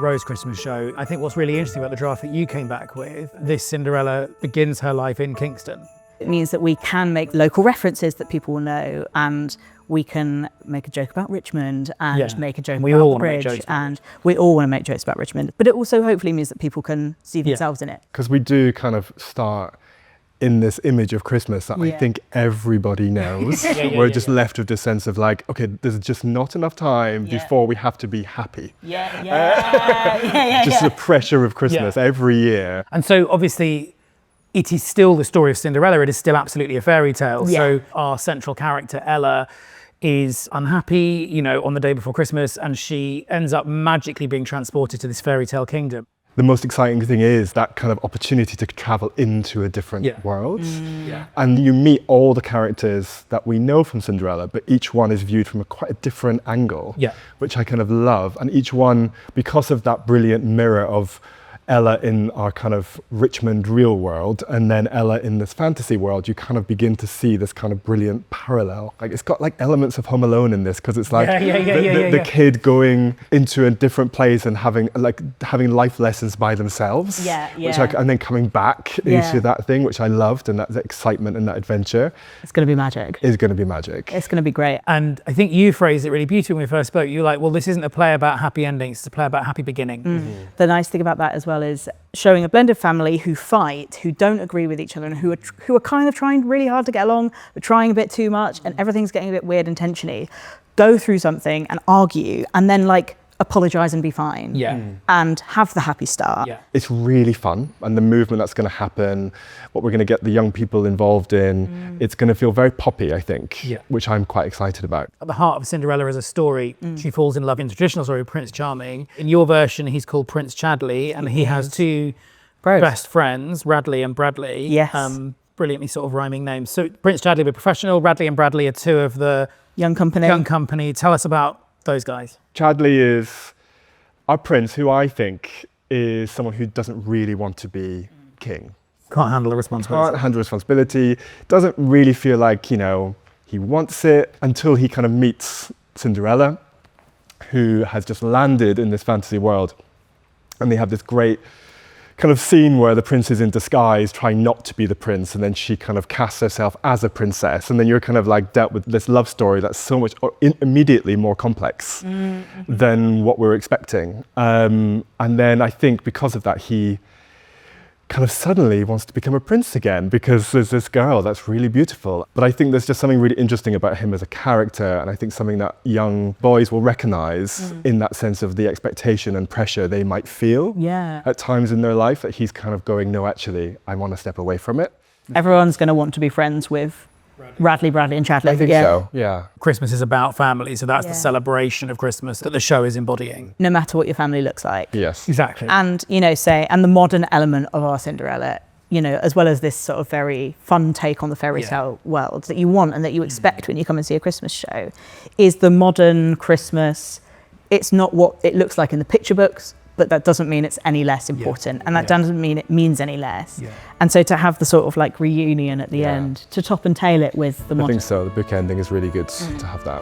Rose Christmas show. I think what's really interesting about the draft that you came back with, this Cinderella begins her life in Kingston. It means that we can make local references that people will know, and we can make a joke about Richmond and make a joke about the bridge, and we all want to make jokes about Richmond. But it also hopefully means that people can see themselves in it. Because we do kind of start in this image of Christmas that I think everybody knows. We're just left with this sense of like, okay, there's just not enough time before we have to be happy. Just the pressure of Christmas every year. And so obviously, it is still the story of Cinderella. It is still absolutely a fairy tale. So our central character, Ella, is unhappy, you know, on the day before Christmas, and she ends up magically being transported to this fairy tale kingdom. The most exciting thing is that kind of opportunity to travel into a different world. And you meet all the characters that we know from Cinderella, but each one is viewed from quite a different angle, which I kind of love. And each one, because of that brilliant mirror of Ella in our kind of Richmond real world and then Ella in this fantasy world, you kind of begin to see this kind of brilliant parallel. Like it's got like elements of Home Alone in this, because it's like the kid going into a different place and having life lessons by themselves, and then coming back into that thing, which I loved, and that excitement and that adventure. It's going to be magic. It's going to be magic. It's going to be great. And I think you phrased it really beautifully when we first spoke. You're like, well, this isn't a play about happy endings, it's a play about happy beginning. The nice thing about that as well is showing a blended family who fight, who don't agree with each other, and who are kind of trying really hard to get along, but trying a bit too much, and everything's getting a bit weird and tensiony, go through something and argue, and then like apologise and be fine, and have the happy start. It's really fun, and the movement that's going to happen, what we're going to get the young people involved in, it's going to feel very poppy, I think, which I'm quite excited about. At the heart of Cinderella is a story. She falls in love in the traditional story with Prince Charming. In your version, he's called Prince Chadley, and he has two best friends, Radley and Bradley. Brilliantly sort of rhyming names. So Prince Chadley, the professional, Radley and Bradley are two of the young company. Tell us about those guys. Chadley is our prince, who I think is someone who doesn't really want to be king. Can't handle the responsibility. Can't handle responsibility. Doesn't really feel like, you know, he wants it, until he kind of meets Cinderella, who has just landed in this fantasy world. And they have this great kind of scene where the prince is in disguise trying not to be the prince, and then she kind of casts herself as a princess, and then you're kind of like dealt with this love story that's so much immediately more complex than what we're expecting. And then I think because of that, he kind of suddenly wants to become a prince again, because there's this girl that's really beautiful. But I think there's just something really interesting about him as a character, and I think something that young boys will recognize in that sense of the expectation and pressure they might feel at times in their life, that he's kind of going, no, actually, I want to step away from it. Everyone's going to want to be friends with Radley, Bradley and Chadley. I think so, yeah. Christmas is about family, so that's the celebration of Christmas that the show is embodying. No matter what your family looks like. Yes. Exactly. And, you know, and the modern element of our Cinderella, you know, as well as this sort of very fun take on the fairy tale world that you want and that you expect when you come and see a Christmas show, is the modern Christmas. It's not what it looks like in the picture books, but that doesn't mean it's any less important, and that doesn't mean it means any less. And so to have the sort of like reunion at the end, to top and tail it with the modern. I think so, the book ending is really good to have that.